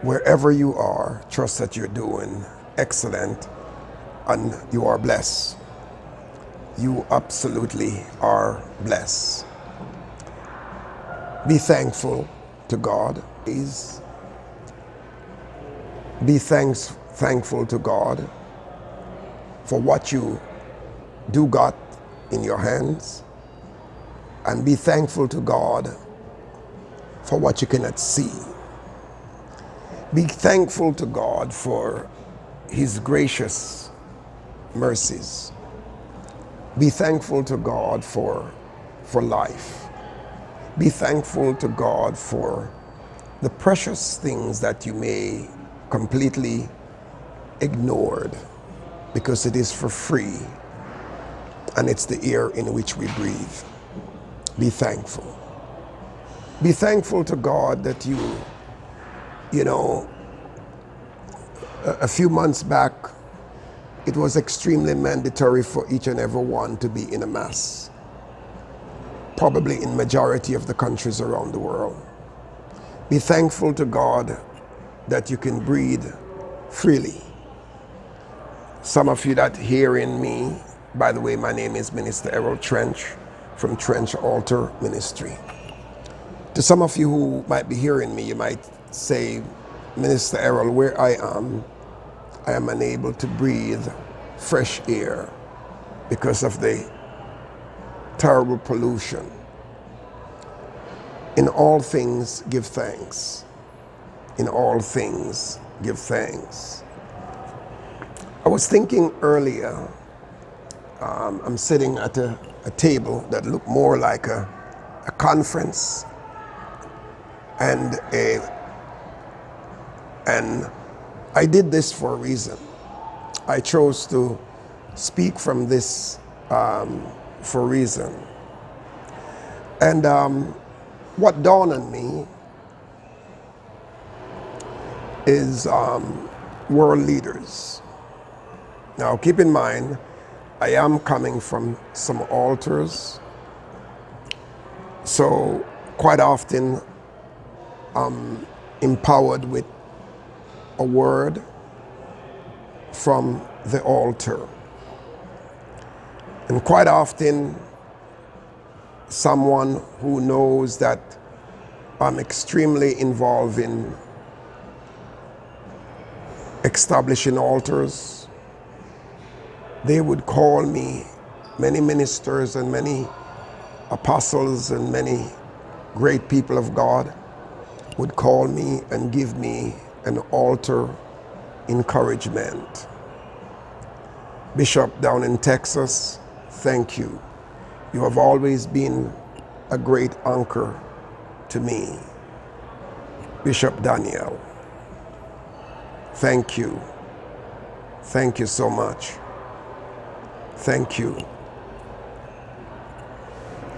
Wherever you are, trust that you're doing excellent and you are blessed. You absolutely are blessed. Be thankful to God. Please be thankful to God for what you do got in your hands, and be thankful to God for what you cannot see. Be thankful to God for His gracious mercies. Be thankful to God for life. Be thankful to God for the precious things that you may completely ignored, because it is for free and it's the air in which we breathe. Be thankful. Be thankful to God that you know, a few months back, it was extremely mandatory for each and every one to be in a mass, probably in majority of the countries around the world. Be thankful to God that you can breathe freely. Some of you that hearing me, by the way, my name is Minister Errol Trench from Trench Altar Ministry. To some of you who might be hearing me, you might say, Minister Errol, where I am unable to breathe fresh air because of the terrible pollution. In all things, give thanks. In all things, give thanks. I was thinking earlier, I'm sitting at a table that looked more like a conference, and I did this for a reason. I chose to speak from this for a reason. And what dawned on me is world leaders. Now, keep in mind, I am coming from some altars, so quite often I'm empowered with a word from the altar. And quite often, someone who knows that I'm extremely involved in establishing altars, they would call me, many ministers and many apostles and many great people of God would call me and give me an altar encouragement. Bishop down in Texas, thank you. You have always been a great anchor to me. Bishop Daniel, thank you. Thank you so much. Thank you.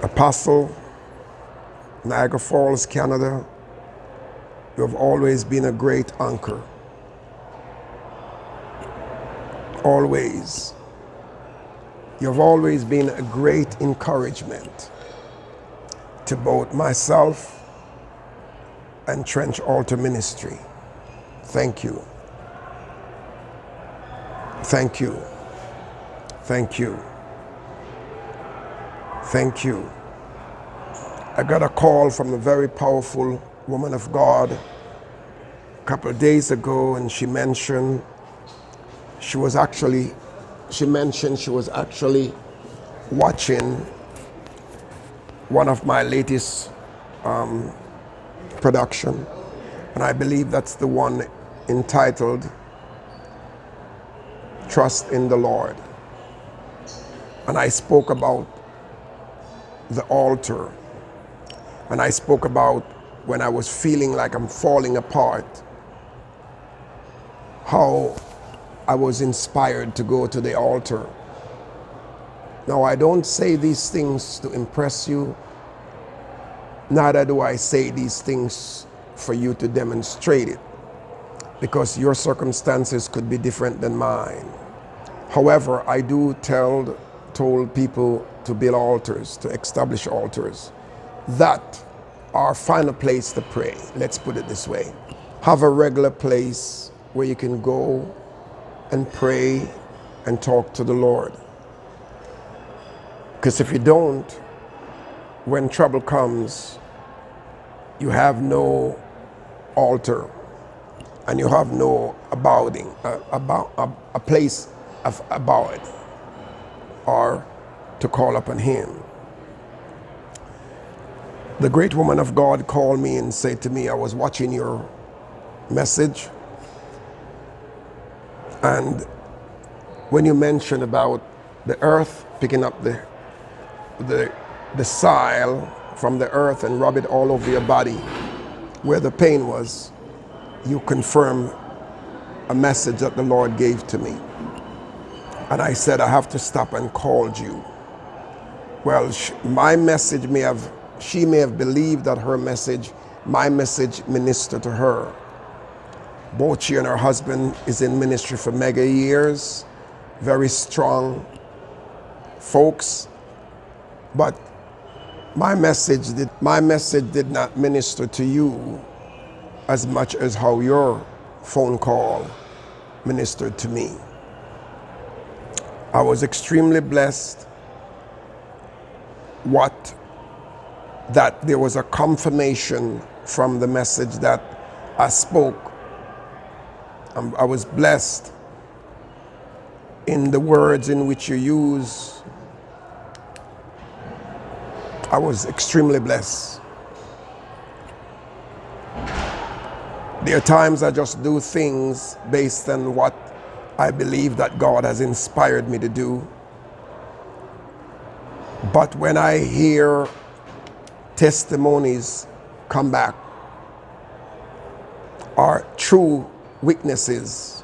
Apostle, Niagara Falls, Canada, you have always been a great anchor. Always. You have always been a great encouragement to both myself and Trench Altar Ministry. Thank you. Thank you. Thank you. Thank you. I got a call from a very powerful woman of God a couple of days ago, and she mentioned she was actually watching one of my latest production, and I believe that's the one entitled Trust in the Lord. And I spoke about the altar, and I spoke about when I was feeling like I'm falling apart, how I was inspired to go to the altar. Now, I don't say these things to impress you, neither do I say these things for you to demonstrate it, because your circumstances could be different than mine. However, I do told people to build altars, to establish altars that are find a place to pray. Let's put it this way. have a regular place where you can go and pray and talk to the Lord. Because if you don't, when trouble comes, you have no altar and you have no a place of abode or to call upon Him. The great woman of God called me and said to me, I was watching your message, and when you mentioned about the earth picking up the soil from the earth and rub it all over your body where the pain was, you confirm a message that the Lord gave to me. And I said, I have to stop and called you. Well, my message she may have believed that my message ministered to her. Both she and her husband is in ministry for mega years, very strong folks. But my message did not minister to you as much as how your phone call ministered to me. I was extremely blessed that there was a confirmation from the message that I spoke. I was blessed in the words in which you use. I was extremely blessed. There are times I just do things based on what I believe that God has inspired me to do. But when I hear testimonies come back, or true witnesses,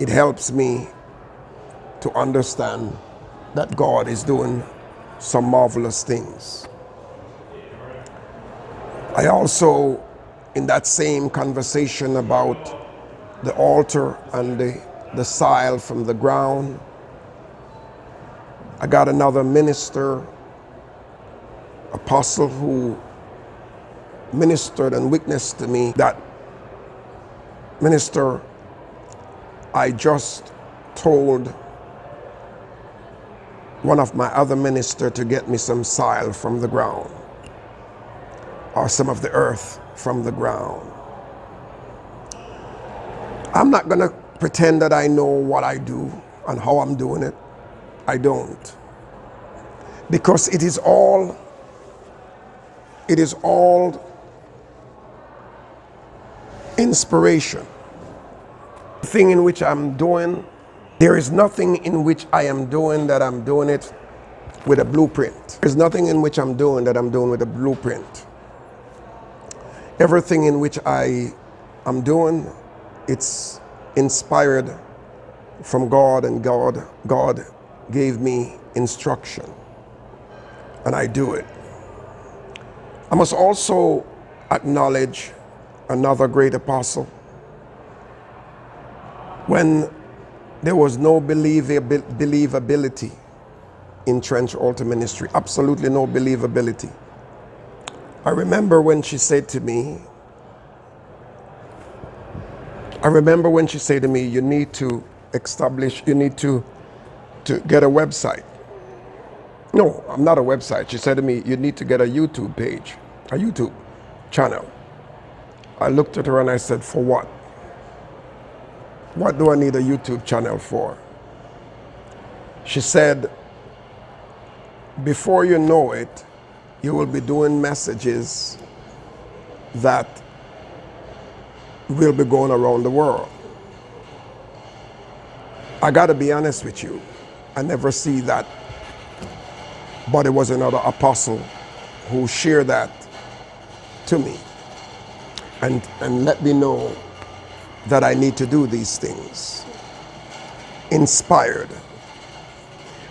it helps me to understand that God is doing some marvelous things. I also, in that same conversation about the altar and the soil from the ground, I got another minister, apostle, who ministered and witnessed to me that, minister, I just told one of my other ministers to get me some soil from the ground, or some of the earth from the ground. I'm not going to pretend that I know what I do and how I'm doing it. I don't. Because it is all inspiration. The thing in which I'm doing, there is nothing in which I am doing that I'm doing it with a blueprint. There's nothing in which I'm doing that I'm doing with a blueprint. Everything in which I am doing, it's inspired from God, and God gave me instruction, and I do it. I must also acknowledge another great apostle. When there was no believability in Trench Altar Ministry, absolutely no believability. I remember when she said to me, you need to get a website. No, I'm not a website. She said to me, you need to get a YouTube page, a YouTube channel. I looked at her and I said, for what? What do I need a YouTube channel for? She said, before you know it, you will be doing messages that will be going around the world. I got to be honest with you, I never see that. But it was another apostle who shared that to me and let me know that I need to do these things. Inspired.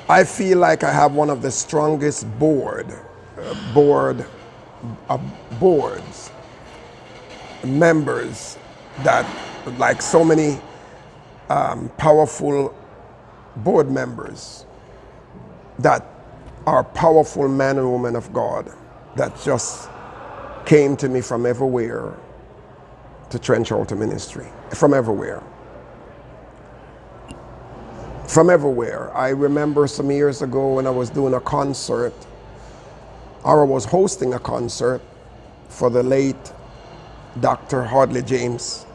I feel like I have one of the strongest boards, members, that, like so many powerful board members that are powerful men and women of God that just came to me from everywhere to Trench Altar Ministry from everywhere. From everywhere. I remember some years ago when I was doing a concert, or I was hosting a concert for the late Dr. Hardley James.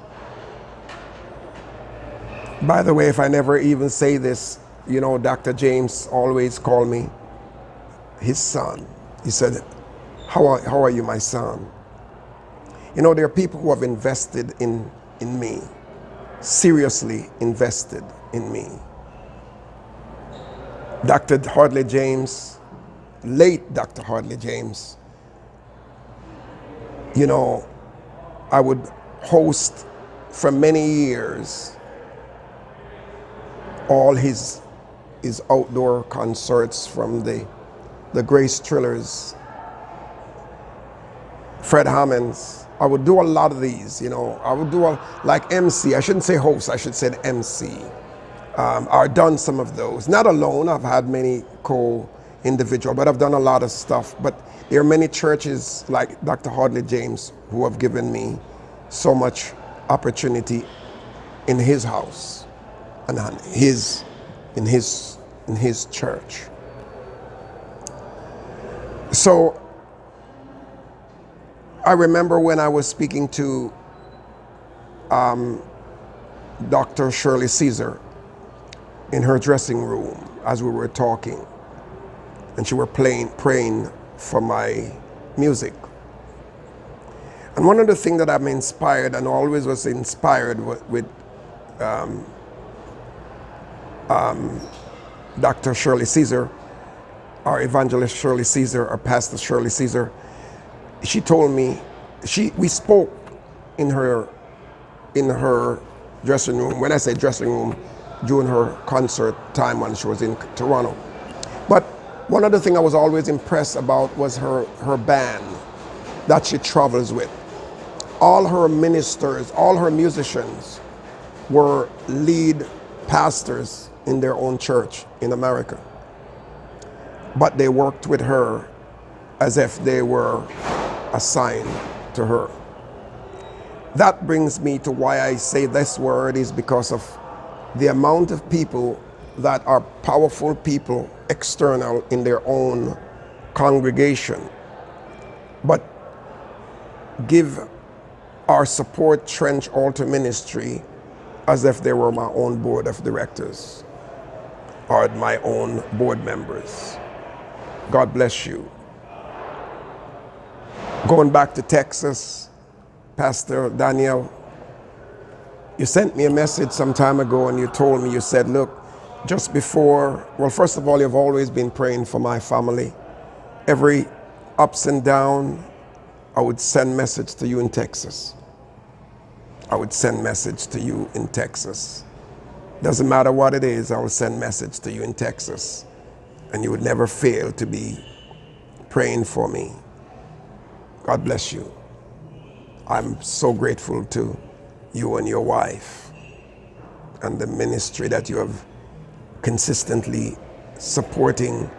By the way, if I never even say this, you know, Dr. James always called me his son. He said, how are you, my son? You know, there are people who have invested in me, seriously invested in me. Dr. Hardley James, late Dr. Hardley James, you know, I would host for many years all his outdoor concerts, from the Grace Trillers, Fred Hammonds. I would do a lot of these, you know. I would do like MC. I shouldn't say host, I should say MC. I've done some of those. Not alone, I've had many co-individual, but I've done a lot of stuff. But there are many churches like Dr. Hardley James who have given me so much opportunity in his house and in his church. So I remember when I was speaking to Dr. Shirley Caesar in her dressing room as we were talking, and she were praying for my music. And one of the things that I'm inspired and always was inspired with Dr. Shirley Caesar, or Evangelist Shirley Caesar, or Pastor Shirley Caesar, she told me, we spoke in her dressing room. When I say dressing room, during her concert time when she was in Toronto. But one other thing I was always impressed about was her band that she travels with. All her ministers, all her musicians were lead pastors in their own church in America. But they worked with her as if they were assigned to her. That brings me to why I say this word, is because of the amount of people that are powerful people external in their own congregation, but give or support Trench Altar Ministry as if they were my own board of directors or my own board members. God bless you. Going back to Texas, Pastor Daniel, you sent me a message some time ago and you told me, you said, look, just before, well, first of all, you've always been praying for my family. Every ups and down, I would send message to you in Texas. I would send message to you in Texas. Doesn't matter what it is, I will send message to you in Texas. And you would never fail to be praying for me. God bless you. I'm so grateful to you and your wife and the ministry that you have consistently supporting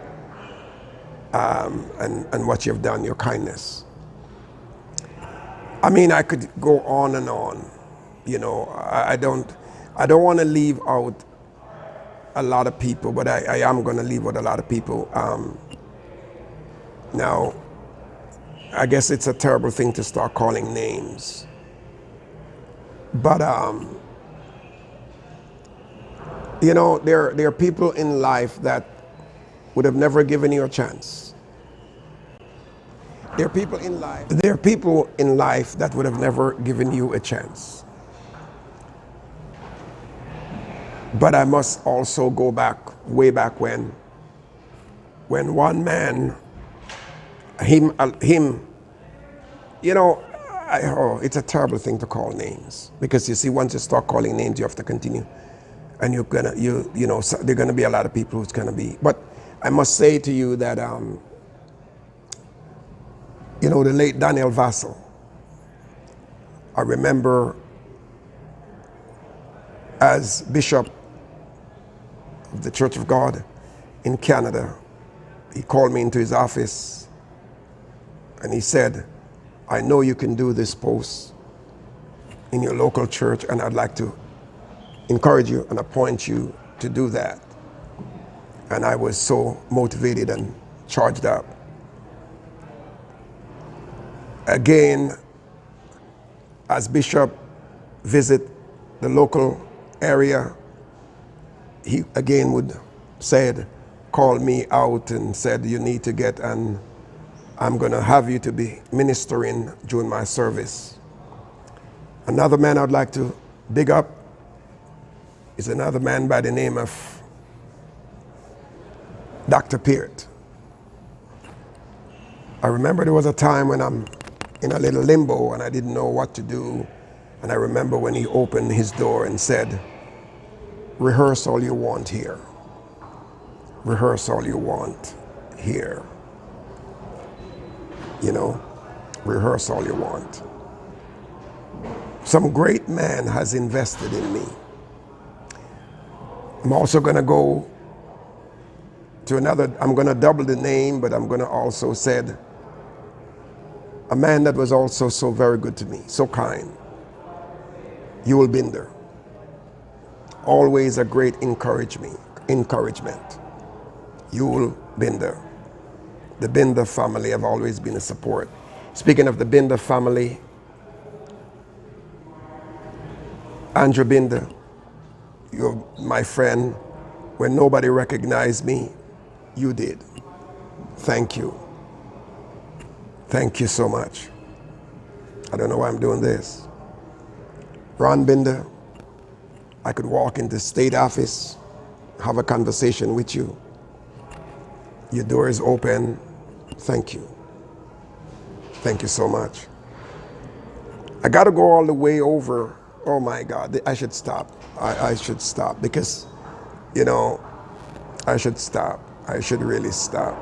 and what you've done, your kindness. I mean, I could go on and on. You know, I don't want to leave out a lot of people, but I am going to leave out a lot of people. Now, I guess it's a terrible thing to start calling names. But, you know, there are people in life that would have never given you a chance. There are people in life that would have never given you a chance. But I must also go back, way back when one man, him, you know, it's a terrible thing to call names, because you see, once you start calling names, you have to continue, and you know, so there are gonna be a lot of people who's gonna be. But I must say to you that, you know, the late Daniel Vassell, I remember as Bishop of the Church of God in Canada, he called me into his office and he said, I know you can do this post in your local church, and I'd like to encourage you and appoint you to do that. And I was so motivated and charged up. Again, as Bishop visit the local area, he again would said, call me out and said, you need to get, and I'm going to have you to be ministering during my service. Another man I'd like to big up is another man by the name of Dr. Peart. I remember there was a time when I'm in a little limbo and I didn't know what to do. And I remember when he opened his door and said, rehearse all you want here. Rehearse all you want here. You know, rehearse all you want. Some great man has invested in me. I'm also going to go to another, I'm going to double the name, but I'm going to also said a man that was also so very good to me, so kind. Yul Binder. Always a great encouragement. Yul Binder. The Binder family have always been a support. Speaking of the Binder family, Andrew Binder, you're my friend. When nobody recognized me, you did. Thank you. Thank you so much. I don't know why I'm doing this. Ron Binder, I could walk into state office, have a conversation with you. Your door is open. Thank you. Thank you so much. I got to go all the way over. Oh my God, I should stop. I should stop because, you know, I should stop. I should really stop.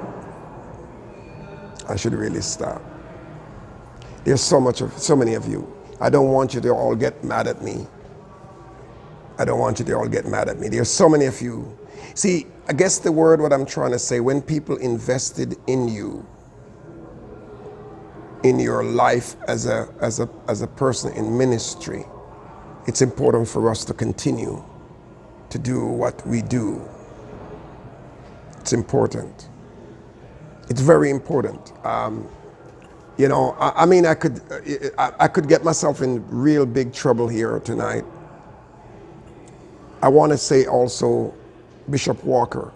I should really stop. There's so many of you. I don't want you to all get mad at me. I don't want you to all get mad at me. There's so many of you. See, I guess the word what I'm trying to say, when people invested in you, in your life as a person in ministry, it's important for us to continue to do what we do. It's important. It's very important. You know, I mean, I could get myself in real big trouble here tonight. I want to say also, Bishop Walker,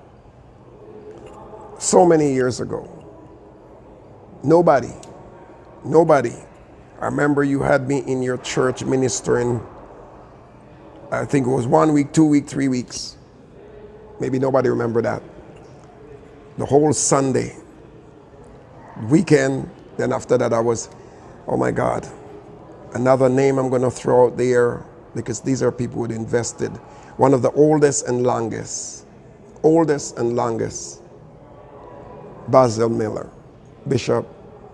so many years ago, nobody, I remember you had me in your church ministering, I think it was 1 week, 2 weeks, 3 weeks. Maybe nobody remember that. The whole Sunday, weekend, then after that I was, oh my God, another name I'm going to throw out there because these are people who invested. One of the oldest and longest, Basil Miller, Bishop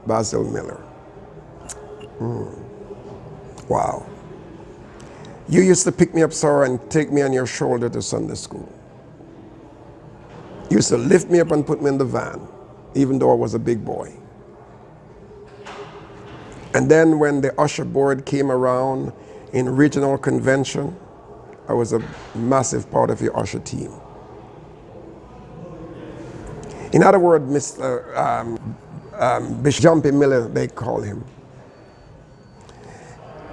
Basil Miller. Wow. You used to pick me up, sir, and take me on your shoulder to Sunday school. You used to lift me up and put me in the van, even though I was a big boy. And then when the usher board came around in regional convention, I was a massive part of your usher team. In other words, Mr. Bishop Jumpy Miller, they call him.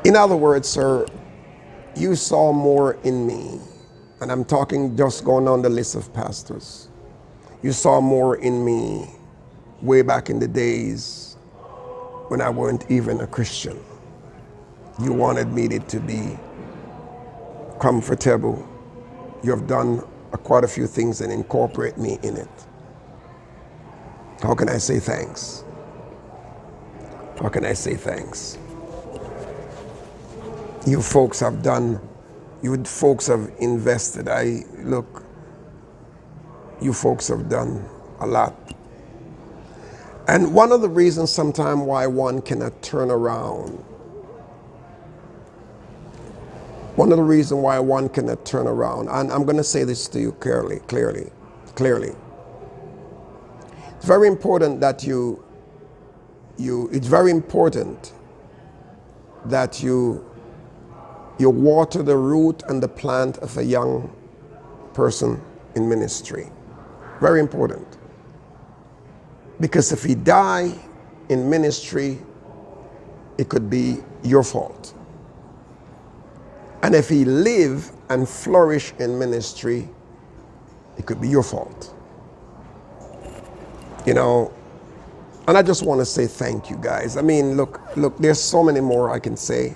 In other words, sir, you saw more in me, and I'm talking just going on the list of pastors. You saw more in me way back in the days when I weren't even a Christian. You wanted me to be comfortable. You have done quite a few things and incorporate me in it. How can I say thanks? How can I say thanks? You folks have done, you folks have invested. You folks have done a lot. And one of the reasons sometimes why one cannot turn around, and I'm going to say this to you clearly. It's very important that it's very important that you You water the root and the plant of a young person in ministry. Very important. Because if he die in ministry, it could be your fault. And if he live and flourish in ministry, it could be your fault. You know, and I just want to say thank you guys. I mean, look, there's so many more I can say.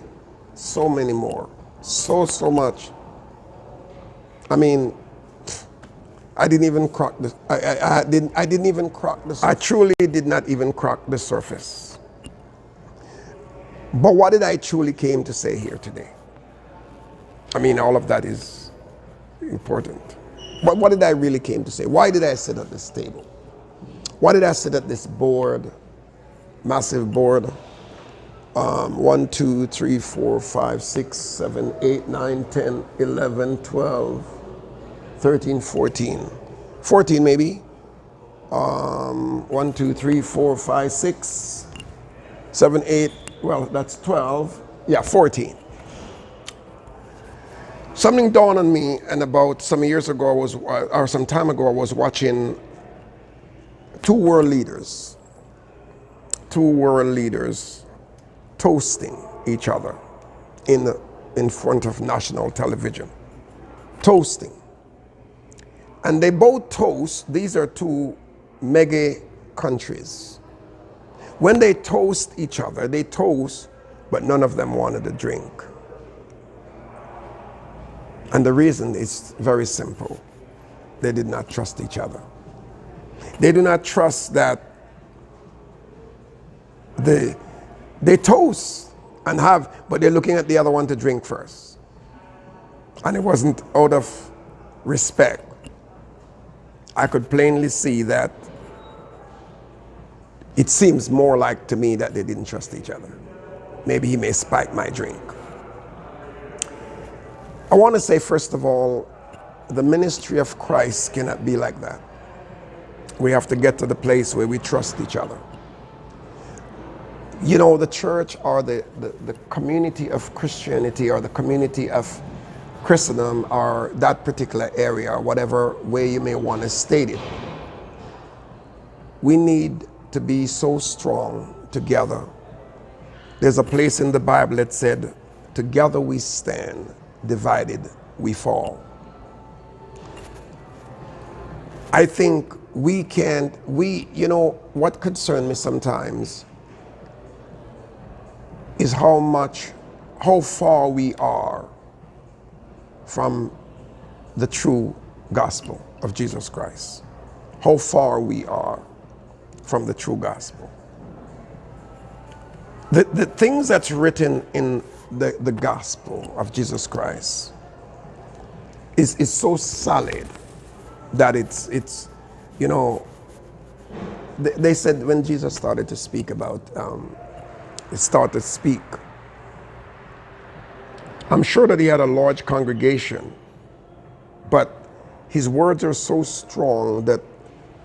So many more. So much. I mean, I didn't even crack the I didn't even crack the surface. I truly did not even crack the surface. But what did I truly came to say here today? I mean, all of that is important. But what did I really came to say? Why did I sit at this table? Why did I sit at this board, massive board? 1, 2, 3, 4, 5, 6, 7, 8, 9, 10, 11, 12, 13, 14. 14 maybe. 1, 2, 3, 4, 5, 6, 7, 8. Well, that's 12. Yeah, 14. Something dawned on me, and about some years ago, or some time ago, I was watching two world leaders toasting each other in front of national television. Toasting. And they both toast. These are two mega countries. When they toast each other, they toast, but none of them wanted a drink. And the reason is very simple. They did not trust each other. They do not trust that they toast and have, but they're looking at the other one to drink first. And it wasn't out of respect. I could plainly see that it seems more like to me that they didn't trust each other. Maybe he may spike my drink. I want to say, first of all, the ministry of Christ cannot be like that. We have to get to the place where we trust each other. You know, the church or the community of Christianity or the community of Christendom or that particular area, or whatever way you may want to state it, we need to be so strong together. There's a place in the Bible that said, together we stand, divided we fall. I think you know, what concerns me sometimes is how far we are from the true gospel of Jesus Christ. How far we are from the true gospel. The things that's written in the gospel of Jesus Christ is so solid that it's you know, they said when Jesus started to speak about I'm sure that he had a large congregation, but his words are so strong that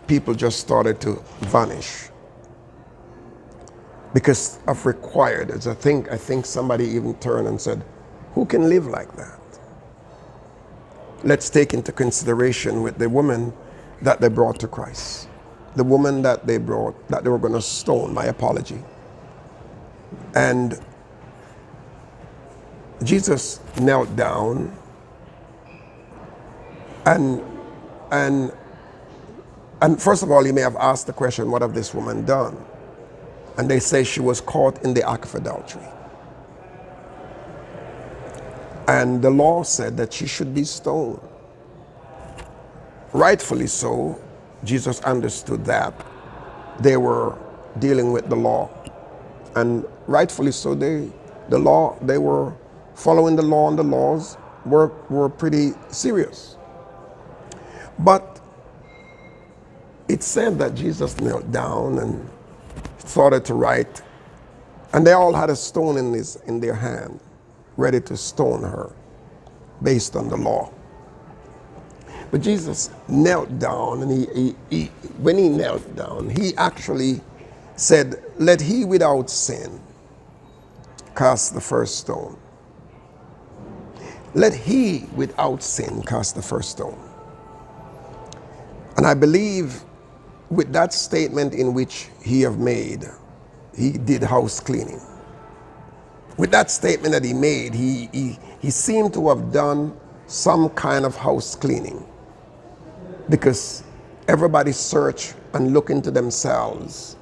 people just started to vanish because of required. I think somebody even turned and said, who can live like that? Let's take into consideration with the woman that they brought to Christ. The woman that they brought, that they were going to stone, my apology. And Jesus knelt down and first of all, he may have asked the question, what have this woman done? And they say she was caught in the act of adultery. And the law said that she should be stoned. Rightfully so, Jesus understood that they were dealing with the law. And rightfully so, they were following the law, and the laws were pretty serious. But it said that Jesus knelt down and started to write, and they all had a stone in their hand, ready to stone her based on the law. But Jesus knelt down, and when he knelt down, he actually said, let he without sin cast the first stone. Let he without sin cast the first stone. And I believe with that statement in which he have made, he did house cleaning. With that statement that he made, he seemed to have done some kind of house cleaning, because everybody search and look into themselves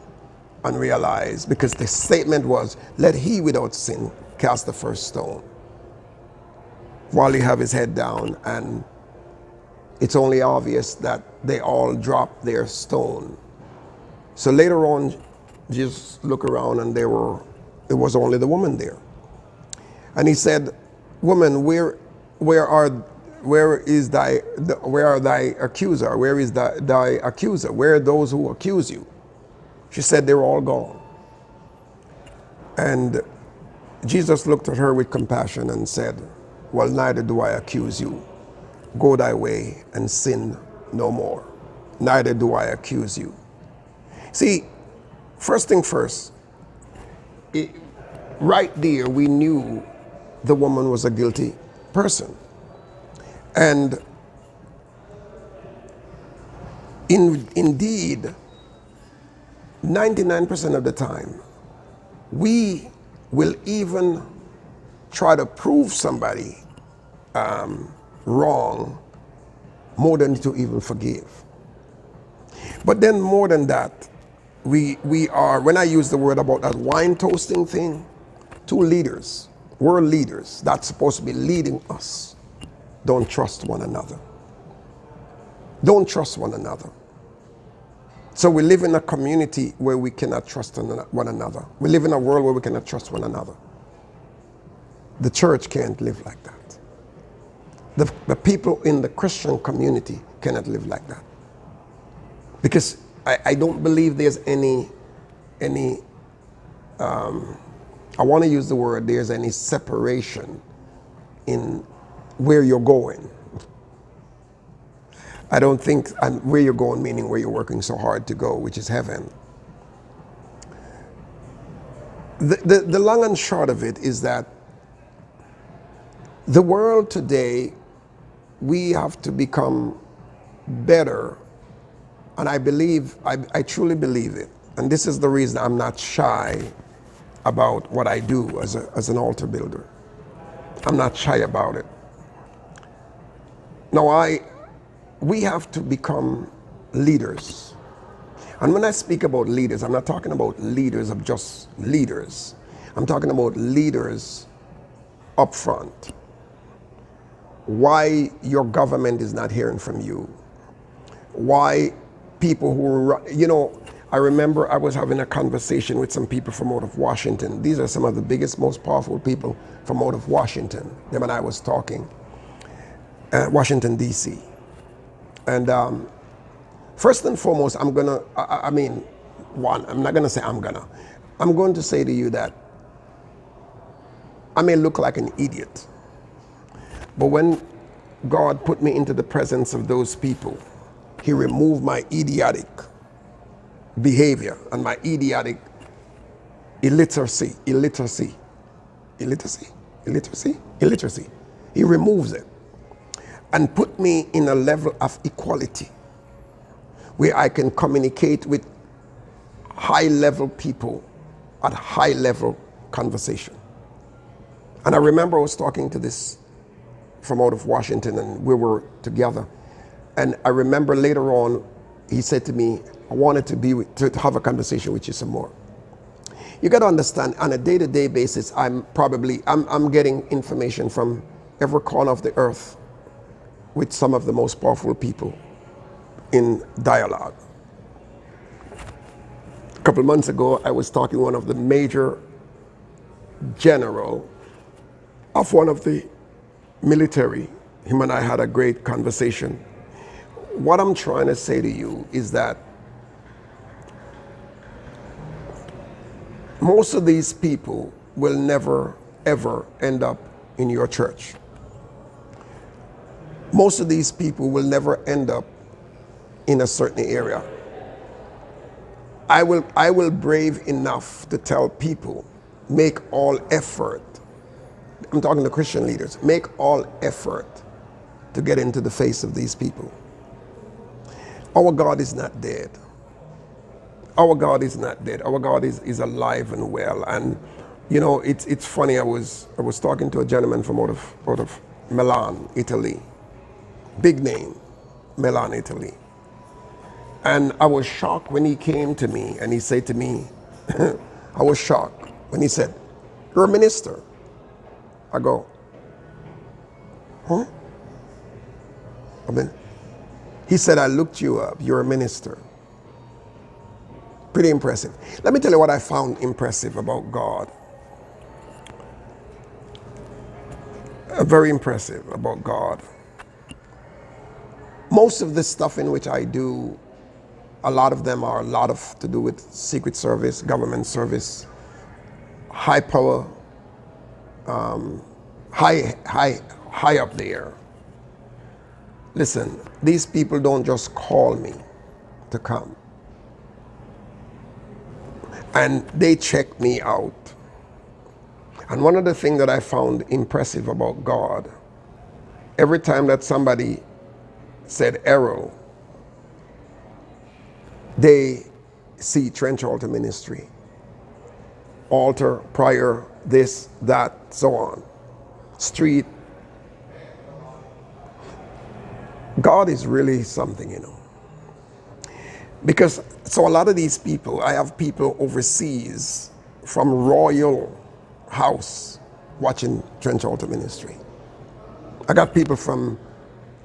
and realize, because the statement was, let he without sin cast the first stone, while he have his head down, and it's only obvious that they all dropped their stone. So later on, Jesus looked around and it was only the woman there. And he said, woman, where are thy accuser? Where is thy accuser? Where are those who accuse you? She said, they're all gone. And Jesus looked at her with compassion and said, well, neither do I accuse you. Go thy way and sin no more. Neither do I accuse you. See, first thing first, right there we knew the woman was a guilty person. And indeed, 99% of the time, we will even try to prove somebody wrong more than to even forgive. But then more than that, we are, when I use the word about that wine toasting thing, two leaders, we're leaders that's supposed to be leading us, don't trust one another. Don't trust one another. So we live in a community where we cannot trust one another. We live in a world where we cannot trust one another. The church can't live like that. The people in the Christian community cannot live like that. Because I don't believe there's any I want to use the word, there's any separation in where you're going. I don't think, and where you're going meaning where you're working so hard to go, which is heaven. The long and short of it is that the world today, we have to become better. And I believe, I truly believe it. And this is the reason I'm not shy about what I do as an altar builder. I'm not shy about it. Now, we have to become leaders. And when I speak about leaders, I'm not talking about leaders of just leaders. I'm talking about leaders up front. Why your government is not hearing from you. Why people who, I remember I was having a conversation with some people from out of Washington. These are some of the biggest, most powerful people from out of Washington. Them and I was talking. Washington, D.C. And first and foremost, I'm going to say to you that I may look like an idiot. But when God put me into the presence of those people, he removed my idiotic behavior and my idiotic illiteracy. He removes it and put me in a level of equality where I can communicate with high-level people at high-level conversation. And I remember I was talking to this from out of Washington, and we were together. And I remember later on, he said to me, I wanted to have a conversation with you some more. You got to understand, on a day-to-day basis, I'm getting information from every corner of the earth with some of the most powerful people in dialogue. A couple of months ago, I was talking to one of the major general of one of the military. Him and I had a great conversation. What I'm trying to say to you is that most of these people will never, ever end up in your church. Most of these people will never end up in a certain area. I will brave enough to tell people, make all effort I'm talking to Christian leaders, make all effort to get into the face of these people. Our God is not dead. Our God is not dead. Our God is alive and well. And you know, it's funny. I was talking to a gentleman from out of Milan, Italy. Big name, Milan, Italy. And I was shocked when he came to me and he said to me, I was shocked when he said, "You're a minister." I go, "Huh?" I mean, he said, "I looked you up. You're a minister." Pretty impressive. Let me tell you what I found impressive about God. Very impressive about God. Most of the stuff in which I do, a lot of them are a lot of to do with secret service, government service, high power, high up there. Listen, these people don't just call me to come. And they check me out. And one of the things that I found impressive about God, every time that somebody said Errol, they see Trench Altar Ministry, altar, prayer, this, that, so on, street. God is really something, you know. Because, so a lot of these people, I have people overseas from Royal House watching Trench Altar Ministry. I got people from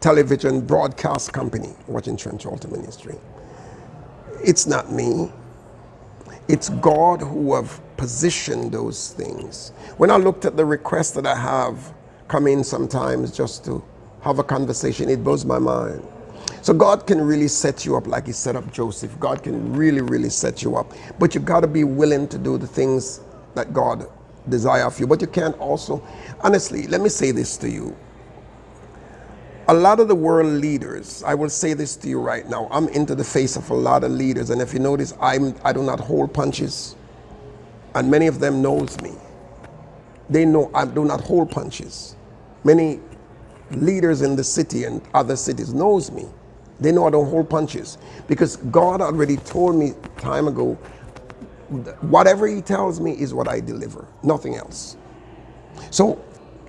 television broadcast company watching Trench Altar Ministry. It's not me. It's God who have positioned those things. When I looked at the requests that I have come in sometimes just to have a conversation, it blows my mind. So God can really set you up like he set up Joseph. God can really, really set you up. But you got to be willing to do the things that God desire of you. But you can't also, honestly, let me say this to you. A lot of the world leaders, I will say this to you right now, I'm into the face of a lot of leaders, and if you notice, I do not hold punches, and many of them knows me. They know I do not hold punches. Many leaders in the city and other cities knows me. They know I don't hold punches, because God already told me time ago, whatever he tells me is what I deliver, nothing else. So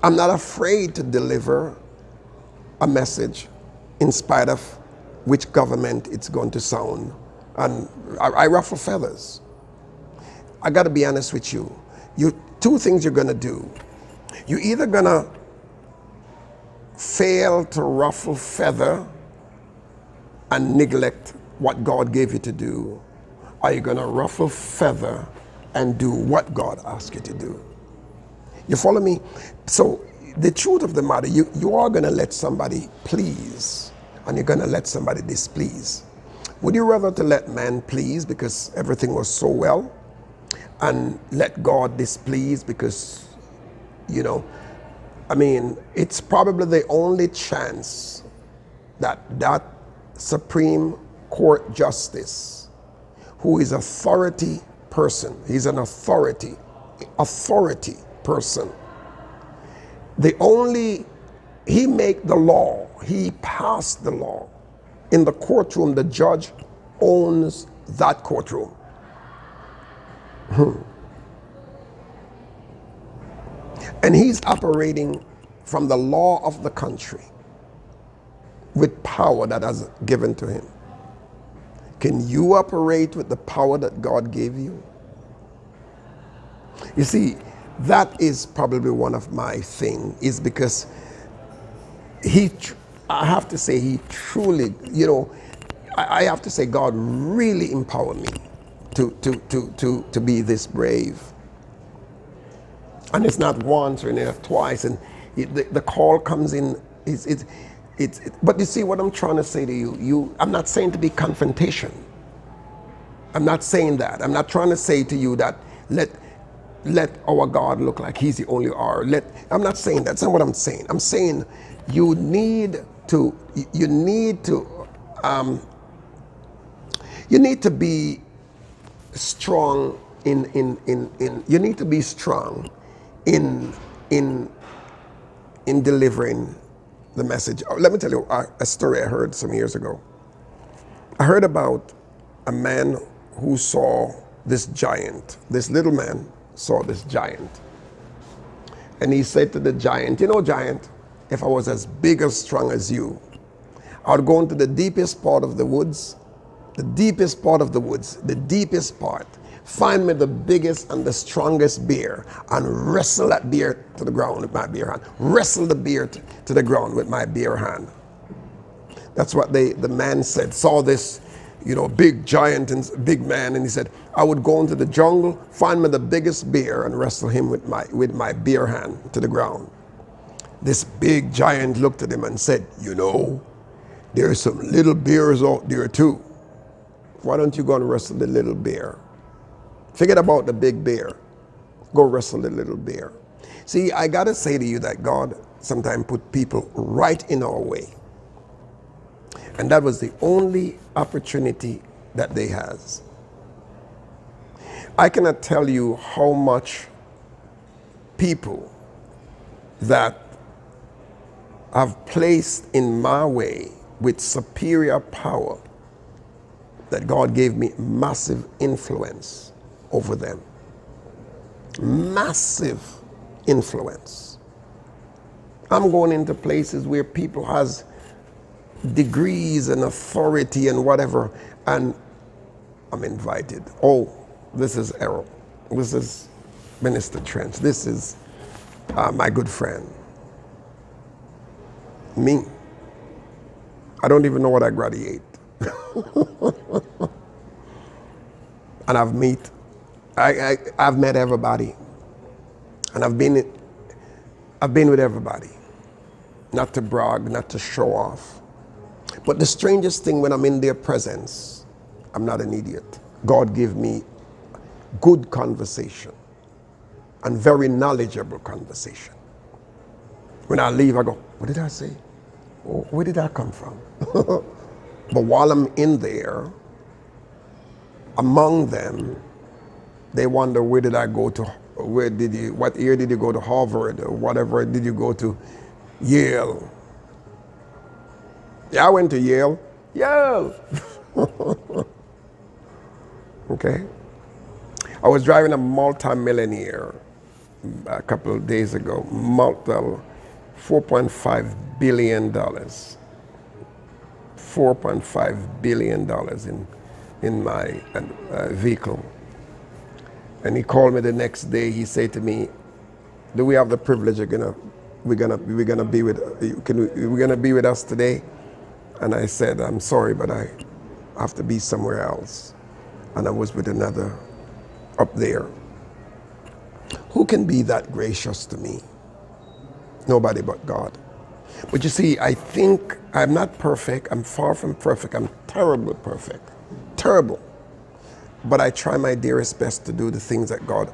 I'm not afraid to deliver a message in spite of which government it's going to sound. And I ruffle feathers. I got to be honest with you. Two things you're going to do. You're either going to fail to ruffle feather and neglect what God gave you to do, or you're going to ruffle feather and do what God asked you to do. You follow me? So the truth of the matter, you are going to let somebody please, and you're going to let somebody displease. Would you rather to let man please because everything was so well, and let God displease because, you know, I mean, it's probably the only chance that Supreme Court Justice, who is authority person, he's an authority person. He make the law, he passed the law. In the courtroom, the judge owns that courtroom. And he's operating from the law of the country with power that has given to him. Can you operate with the power that God gave you? You see, that is probably one of my things, is because I have to say, he truly, you know, I have to say God really empowered me to be this brave. And it's not once or not twice, and the call comes in. But you see what I'm trying to say to you. I'm not saying to be confrontation. I'm not saying that. I'm not trying to say to you that let our God look like he's the only R. I'm not saying that. That's not what I'm saying. I'm saying you need to be strong in in delivering the message. Let me tell you a story I heard some years ago. I heard about a man who saw this giant. This little man saw this giant. And he said to the giant, you know, giant, if I was as big as strong as you, I would go into the deepest part of the woods, the deepest part of the woods, the deepest part, find me the biggest and the strongest bear and wrestle that bear to the ground with my bare hand. Wrestle the bear to the ground with my bare hand. That's what the man said. Saw this, you know, big giant and big man, and he said, I would go into the jungle, find me the biggest bear and wrestle him with my bare hand to the ground. This big giant looked at him and said, you know, there's some little bears out there too. Why don't you go and wrestle the little bear? Forget about the big bear. Go wrestle the little bear. See, I gotta say to you that God sometimes put people right in our way. And that was the only opportunity that they has. I cannot tell you how much people that have placed in my way with superior power that God gave me massive influence over them. Massive influence. I'm going into places where people has degrees and authority and whatever, and I'm invited. Oh, this is Errol. This is Minister Trench. This is my good friend. Me. I don't even know what I graduate. And I've met everybody, and I've been with everybody. Not to brag, not to show off. But the strangest thing, when I'm in their presence, I'm not an idiot. God gave me good conversation and very knowledgeable conversation. When I leave, I go, what did I say? Oh, where did that come from? But while I'm in there, among them, they wonder, where did I go to? What year did you go to Harvard or whatever? Did you go to Yale? Yeah, I went to Yale. Yale! Okay? I was driving a multi-millionaire a couple of days ago, $4.5 billion. $4.5 billion in my vehicle. And he called me the next day. He said to me, do we have the privilege we're gonna be with us today? And I said, I'm sorry, but I have to be somewhere else. And I was with another up there. Who can be that gracious to me? Nobody but God. But you see, I think I'm not perfect. I'm far from perfect. I'm terribly perfect. Terrible. But I try my dearest best to do the things that God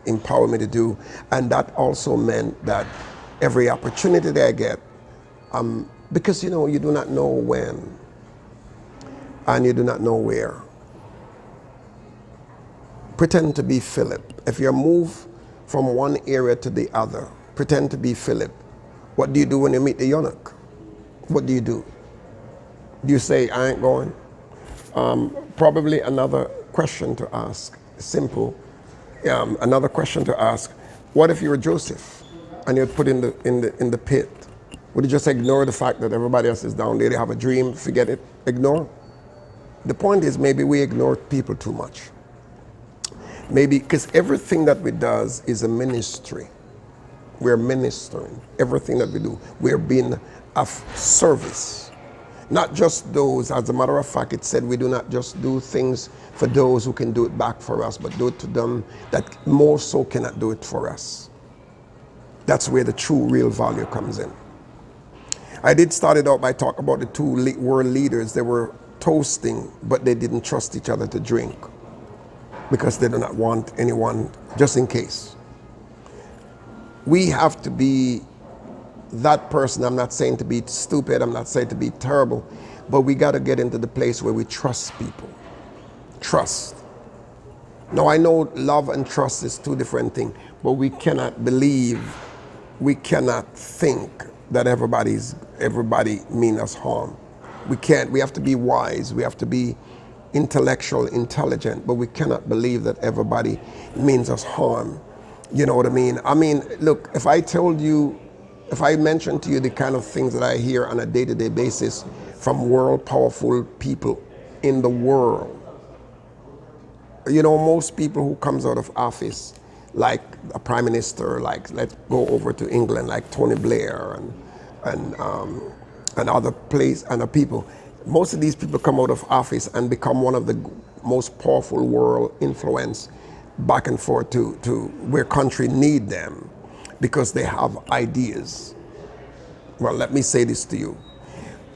empowered me to do. And that also meant that every opportunity that I get, because you know, you do not know when and you do not know where. Pretend to be Philip. If you're moved from one area to the other, pretend to be Philip. What do you do when you meet the eunuch? What do? Do you say, I ain't going? Probably another question to ask, simple. Another question to ask, what if you were Joseph and you're put in the pit? Would you just ignore the fact that everybody else is down there, they have a dream, forget it, ignore? The point is, maybe we ignore people too much. Maybe, because everything that we does is a ministry. We're ministering. Everything that we do, we're being of service. Not just those, as a matter of fact, it said we do not just do things for those who can do it back for us, but do it to them that more so cannot do it for us. That's where the true, real value comes in. I did start it out by talking about the two world leaders. They were toasting, but they didn't trust each other to drink because they do not want anyone, just in case. We have to be that person. I'm not saying to be stupid, I'm not saying to be terrible, but we got to get into the place where we trust people. Trust. Now I know love and trust is two different things, but we cannot believe we cannot think that everybody mean us harm. We can't. We have to be wise. We have to be intellectual, intelligent, but we cannot believe that everybody means us harm. You know what I mean? I mean, look, if I mentioned to you the kind of things that I hear on a day-to-day basis from world powerful people in the world, you know, most people who comes out of office, like a prime minister, like let's go over to England, like Tony Blair and other other people. Most of these people come out of office and become one of the most powerful world influence back and forth to where country need them because they have ideas. Well, let me say this to you.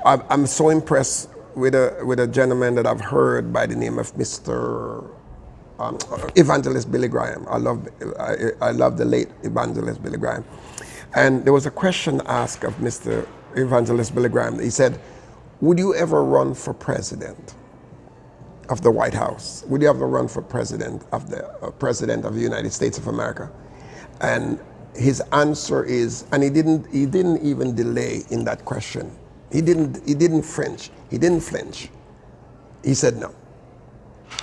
I'm so impressed with a gentleman that I've heard by the name of Mr. Evangelist Billy Graham. I love the late Evangelist Billy Graham. And there was a question asked of Mr. Evangelist Billy Graham. He said, would you ever run for president of the White House? Would you ever run for president of the United States of America? And his answer is, and he didn't even delay in that question. He didn't flinch. He said, no,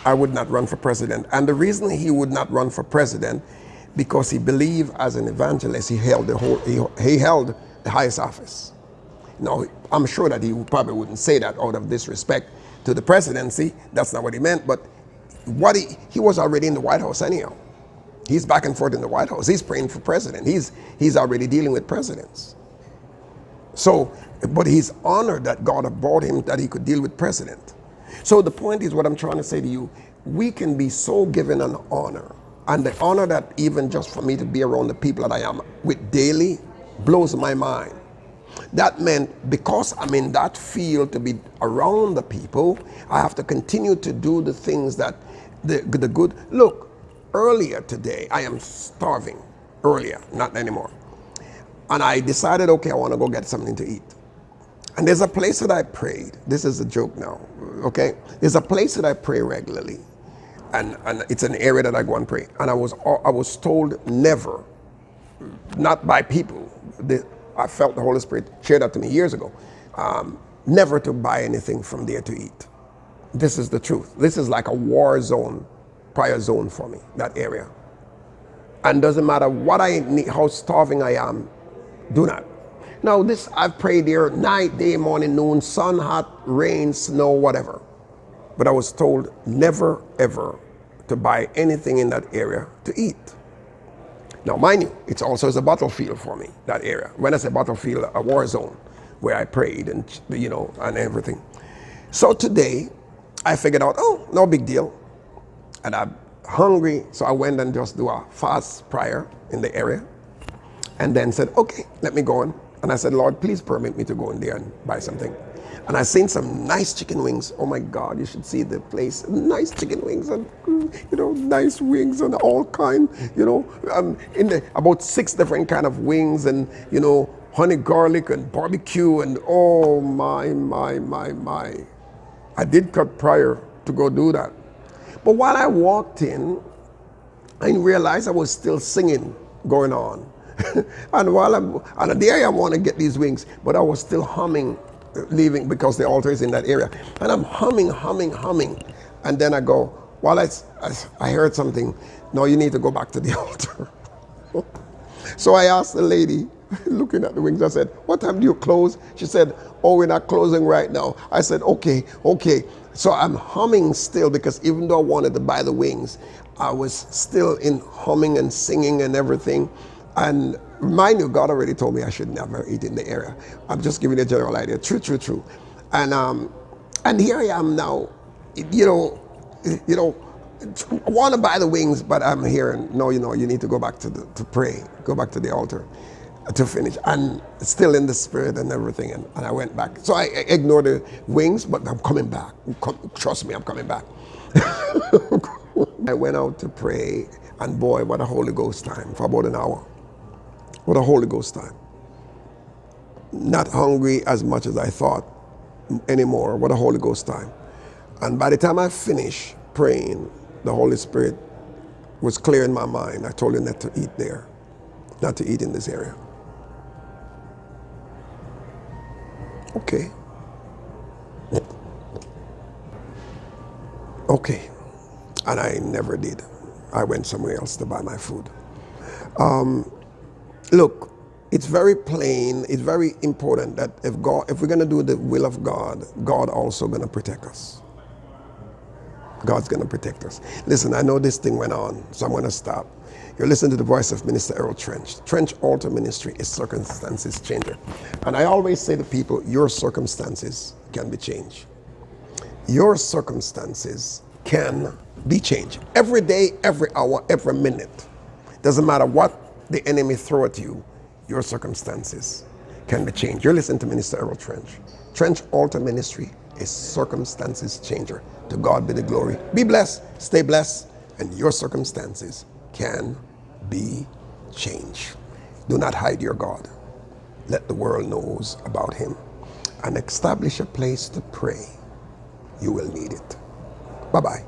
I would not run for president. And the reason he would not run for president, because he believed as an evangelist, he held the highest office. Now, I'm sure that he probably wouldn't say that out of disrespect to the presidency. That's not what he meant. But he was already in the White House anyhow. He's back and forth in the White House. He's praying for president. He's already dealing with presidents. So, but he's honored that God had brought him that he could deal with president. So the point is, what I'm trying to say to you, we can be so given an honor, and the honor that even just for me to be around the people that I am with daily blows my mind. That meant because I'm in that field to be around the people, I have to continue to do the things that the good. Look, earlier today, I am starving. Earlier, not anymore. And I decided, okay, I want to go get something to eat. And there's a place that I prayed. This is a joke now, okay? There's a place that I pray regularly. And it's an area that I go and pray. And I was told never, not by people. I felt the Holy Spirit shared that to me years ago. Never to buy anything from there to eat. This is the truth. This is like a war zone, prior zone for me, that area. And doesn't matter what I need, how starving I am, do not. Now this, I've prayed there night, day, morning, noon, sun, hot, rain, snow, whatever. But I was told never, ever to buy anything in that area to eat. Now mind you, it's also as a battlefield for me, that area. When I say battlefield, a war zone where I prayed and, you know, and everything. So today, I figured out, oh, no big deal. And I'm hungry, so I went and just do a fast prayer in the area. And then said, okay, let me go in. And I said, Lord, please permit me to go in there and buy something. And I seen some nice chicken wings. Oh my God, you should see the place. Nice chicken wings and, you know, nice wings and all kind, you know, about 6 different kind of wings and, you know, honey garlic and barbecue and oh my. I did cut prior to go do that. But while I walked in, I realized I was still singing going on. And while there I want to get these wings, but I was still humming, leaving because the altar is in that area. And I'm humming. And then I go, while I heard something, no, you need to go back to the altar. So I asked the lady, looking at the wings, I said, what time do you close? She said, oh, we're not closing right now. I said, okay. So I'm humming still because even though I wanted to buy the wings, I was still in humming and singing and everything. And mind you, God already told me I should never eat in the area. I'm just giving you a general idea. True. And here I am now, you know, I want to buy the wings, but I'm hearing, no, you know, you need to go back to pray, go back to the altar to finish. And still in the spirit and everything. And I went back. So I ignored the wings, but I'm coming back. Trust me, I'm coming back. I went out to pray, and boy, what a Holy Ghost time for about an hour. What a Holy Ghost time. Not hungry as much as I thought anymore. What a Holy Ghost time. And by the time I finished praying, the Holy Spirit was clear in my mind. I told you not to eat there, not to eat in this area. Okay. Okay. And I never did. I went somewhere else to buy my food. Look, it's very plain, it's very important that if we're going to do the will of God, God also going to protect us. God's going to protect us. Listen, I know this thing went on, so I'm going to stop. You're listening to the voice of Minister Errol Trench. Trench Altar Ministry is circumstances changer. And I always say to people, your circumstances can be changed. Your circumstances can be changed. Every day, every hour, every minute. Doesn't matter what the enemy throw at you, your circumstances can be changed. You're listening to Minister Errol Trench. Trench Altar Ministry is circumstances changer. To God be the glory. Be blessed, stay blessed, and your circumstances can be changed. Do not hide your God. Let the world knows about him. And establish a place to pray. You will need it. Bye-bye.